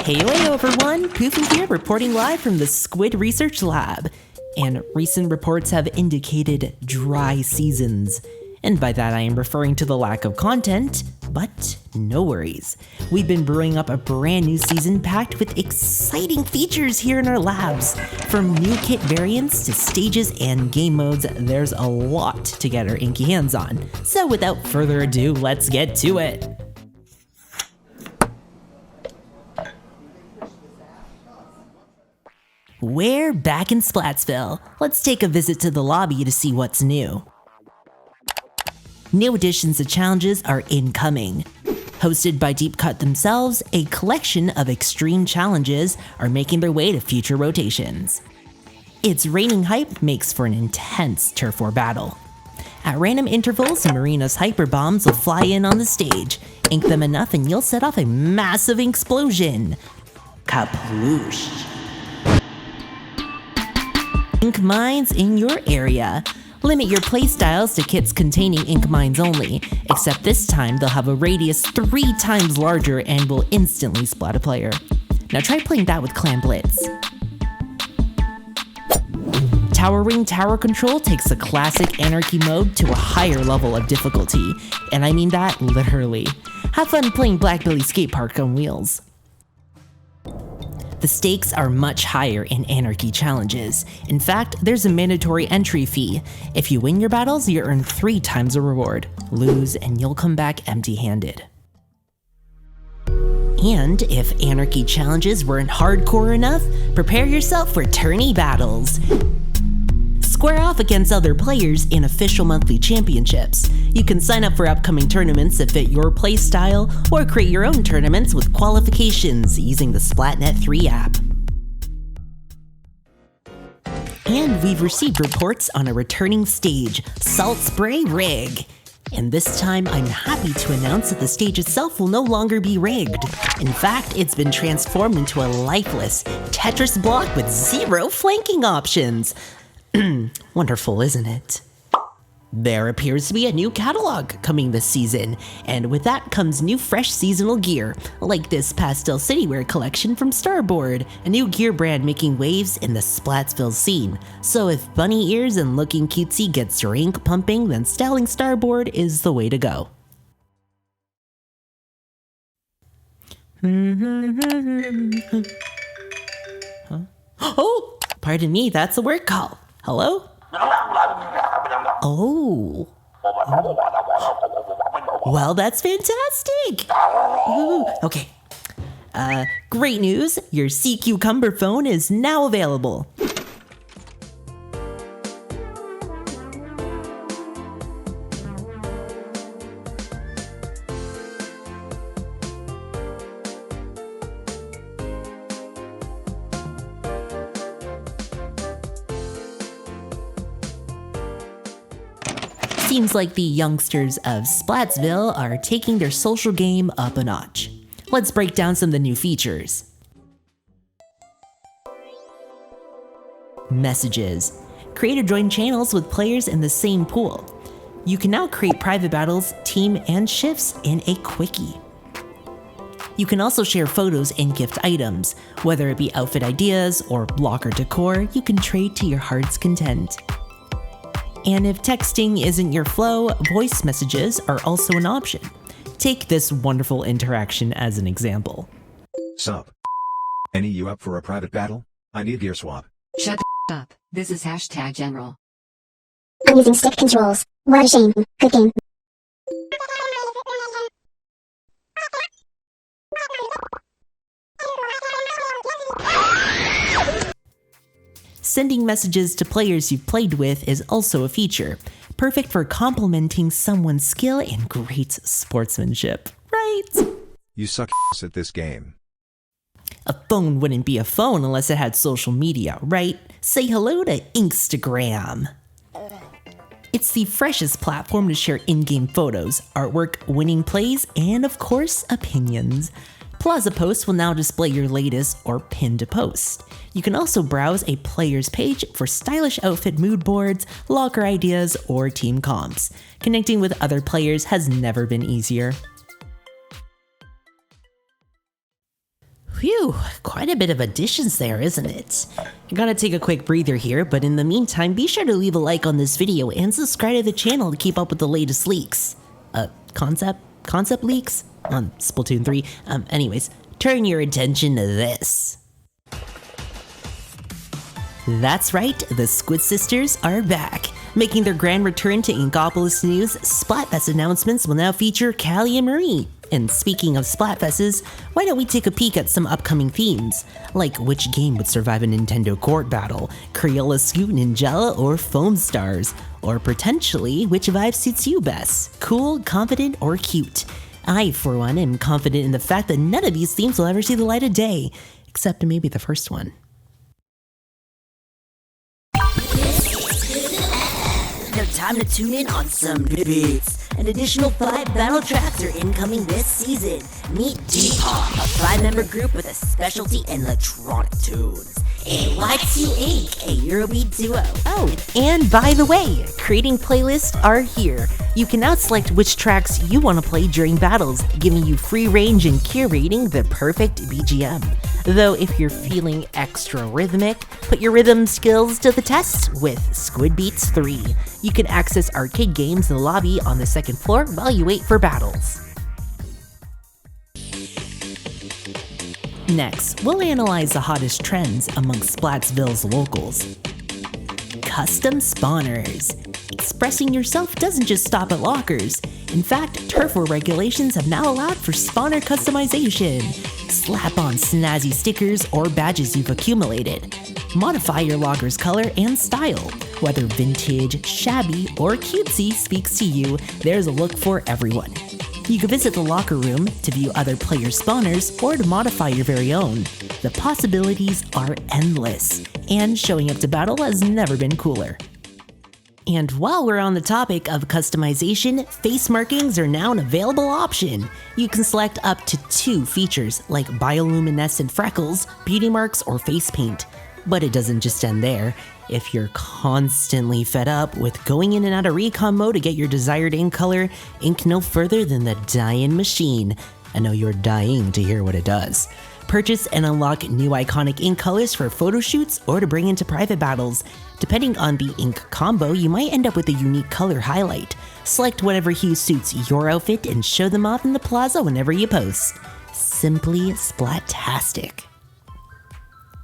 Hey everyone, Pufuu here reporting live from the Squid Research Lab. And recent reports have indicated dry seasons. And by that I am referring to the lack of content, but no worries. We've been brewing up a brand new season packed with exciting features here in our labs. From new kit variants to stages and game modes, there's a lot to get our inky hands on. So without further ado, let's get to it. We're back in Splatsville. Let's take a visit to the lobby to see what's new. New additions to challenges are incoming. Hosted by Deep Cut themselves, a collection of extreme challenges are making their way to future rotations. Its raining hype makes for an intense turf war battle. At random intervals, Marina's hyper bombs will fly in on the stage. Ink them enough and you'll set off a massive ink explosion. Kaploosh. Ink mines in your area. Limit your playstyles to kits containing ink mines only, except this time they'll have a radius 3 times larger and will instantly splat a player. Now try playing that with Clan Blitz. Tower Ring Tower Control takes the classic Anarchy mode to a higher level of difficulty, and I mean that literally. Have fun playing Blackbelly Skate Park on wheels. The stakes are much higher in Anarchy challenges. In fact, there's a mandatory entry fee. If you win your battles, you earn 3 times the reward. Lose, and you'll come back empty-handed. And if Anarchy challenges weren't hardcore enough, prepare yourself for tourney battles. Square off against other players in official monthly championships. You can sign up for upcoming tournaments that fit your playstyle, or create your own tournaments with qualifications using the Splatnet 3 app. And we've received reports on a returning stage, Salt Spray Rig. And this time I'm happy to announce that the stage itself will no longer be rigged. In fact, it's been transformed into a lifeless Tetris block with 0 flanking options. Wonderful, isn't it? There appears to be a new catalog coming this season, and with that comes new fresh seasonal gear, like this Pastel Citywear collection from Starboard, a new gear brand making waves in the Splatsville scene. So if bunny ears and looking cutesy gets your ink pumping, then styling Starboard is the way to go. Huh? Oh, pardon me, that's a work call. Hello? Oh. Well, that's fantastic. Ooh, okay. Great news. Your Sea Cucumber phone is now available. Seems like the youngsters of Splatsville are taking their social game up a notch. Let's break down some of the new features. Messages. Create or join channels with players in the same pool. You can now create private battles, team, and shifts in a quickie. You can also share photos and gift items. Whether it be outfit ideas or locker decor, you can trade to your heart's content. And if texting isn't your flow, voice messages are also an option. Take this wonderful interaction as an example. Sup? Any you up for a private battle? I need gear swap. Shut the up. This is #general. I'm using stick controls. What a shame. Good game. Sending messages to players you've played with is also a feature, perfect for complimenting someone's skill and great sportsmanship, right? You suck at this game. A phone wouldn't be a phone unless it had social media, right? Say hello to Instagram. It's the freshest platform to share in-game photos, artwork, winning plays, and of course, opinions. Plaza Post will now display your latest or pinned post. You can also browse a player's page for stylish outfit mood boards, locker ideas, or team comps. Connecting with other players has never been easier. Phew, quite a bit of additions there, isn't it? I gotta take a quick breather here, but in the meantime, be sure to leave a like on this video and subscribe to the channel to keep up with the latest leaks. Concept leaks? On Splatoon 3. Anyways, turn your attention to this. That's right, the Squid Sisters are back. Making their grand return to Inkopolis news, Splatfest announcements will now feature Callie and Marie. And speaking of Splatfests, why don't we take a peek at some upcoming themes? Like which game would survive a Nintendo court battle, Crayola Scoot Ninjala or Foam Stars? Or potentially, which vibe suits you best? Cool, confident, or cute? I, for one, am confident in the fact that none of these themes will ever see the light of day, except maybe the first one. Now time to tune in on some beats. An additional 5 battle tracks are incoming this season. Meet D-Pop, a 5-member group with a specialty in electronic tunes. And Y2 Ink, a Eurobeat duo. Oh, and by the way, creating playlists are here. You can now select which tracks you want to play during battles, giving you free range and curating the perfect BGM. Though if you're feeling extra rhythmic, put your rhythm skills to the test with Squid Beats 3. You can access arcade games in the lobby on the second floor while you wait for battles. Next, we'll analyze the hottest trends amongst Splatsville's locals. Custom spawners. Expressing yourself doesn't just stop at lockers. In fact, turf war regulations have now allowed for spawner customization. Slap on snazzy stickers or badges you've accumulated. Modify your locker's color and style. Whether vintage, shabby, or cutesy speaks to you, there's a look for everyone. You can visit the locker room to view other players' spawners or to modify your very own. The possibilities are endless, and showing up to battle has never been cooler. And while we're on the topic of customization, face markings are now an available option. You can select up to 2 features like bioluminescent freckles, beauty marks, or face paint. But it doesn't just end there. If you're constantly fed up with going in and out of recon mode to get your desired ink color, ink no further than the dye-in machine. I know you're dying to hear what it does. Purchase and unlock new iconic ink colors for photo shoots or to bring into private battles. Depending on the ink combo, you might end up with a unique color highlight. Select whatever hue suits your outfit and show them off in the plaza whenever you post. Simply Splatastic.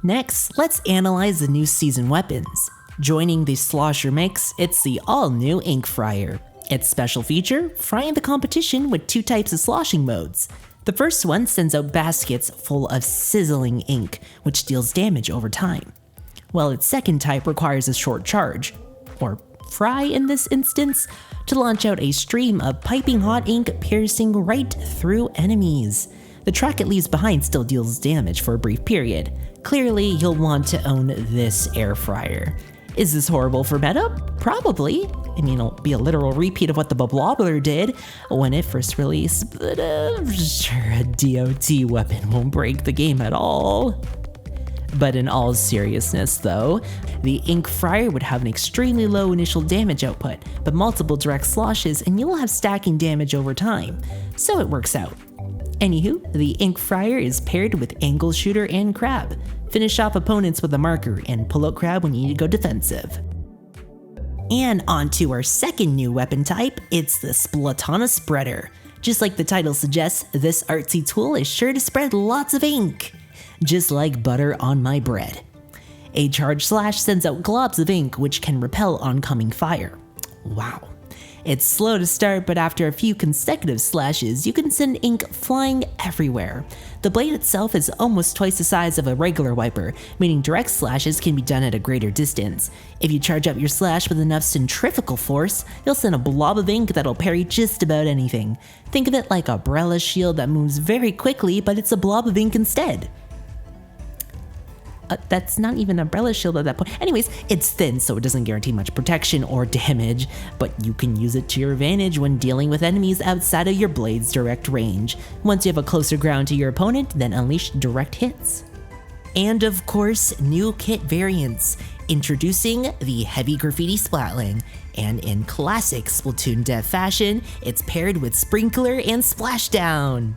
Next, let's analyze the new season weapons. Joining the slosher mix, it's the all-new Ink Fryer. Its special feature, frying the competition with 2 types of sloshing modes. The first one sends out baskets full of sizzling ink, which deals damage over time. While its second type requires a short charge, or fry in this instance, to launch out a stream of piping hot ink piercing right through enemies. The track it leaves behind still deals damage for a brief period. Clearly, you'll want to own this air fryer. Is this horrible for meta? Probably. I mean, it'll be a literal repeat of what the Boblobler did when it first released, but sure, a DOT weapon won't break the game at all. But in all seriousness though, the Ink Fryer would have an extremely low initial damage output, but multiple direct sloshes and you'll have stacking damage over time, so it works out. Anywho, the Ink Fryer is paired with Angle Shooter and Crab. Finish off opponents with a marker and pull out Crab when you need to go defensive. And on to our second new weapon type, it's the Splatana Spreader. Just like the title suggests, this artsy tool is sure to spread lots of ink. Just like butter on my bread. A charge slash sends out globs of ink which can repel oncoming fire. Wow. It's slow to start, but after a few consecutive slashes, you can send ink flying everywhere. The blade itself is almost twice the size of a regular wiper, meaning direct slashes can be done at a greater distance. If you charge up your slash with enough centrifugal force, you'll send a blob of ink that'll parry just about anything. Think of it like a umbrella shield that moves very quickly, but it's a blob of ink instead. That's not even an umbrella shield at that point. Anyways, it's thin, so it doesn't guarantee much protection or damage, but you can use it to your advantage when dealing with enemies outside of your blade's direct range. Once you have a closer ground to your opponent, then unleash direct hits. And of course, new kit variants. Introducing the Heavy Graffiti Splatling, and in classic Splatoon dev fashion, it's paired with Sprinkler and Splashdown.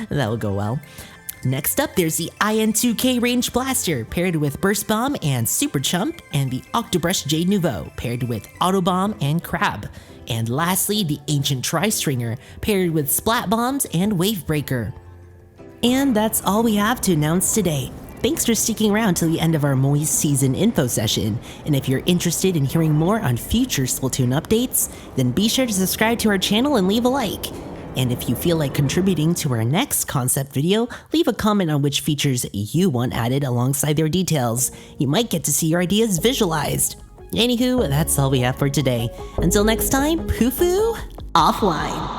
That'll go well. Next up, there's the IN2K Range Blaster, paired with Burst Bomb and Super Chump, and the Octobrush Jade Nouveau, paired with Auto Bomb and Crab. And lastly, the Ancient Tri-Stringer, paired with Splat Bombs and Wave Breaker. And that's all we have to announce today. Thanks for sticking around till the end of our Moist Season info session, and if you're interested in hearing more on future Splatoon updates, then be sure to subscribe to our channel and leave a like. And if you feel like contributing to our next concept video, leave a comment on which features you want added alongside their details. You might get to see your ideas visualized. Anywho, that's all we have for today. Until next time, Pufuu, offline.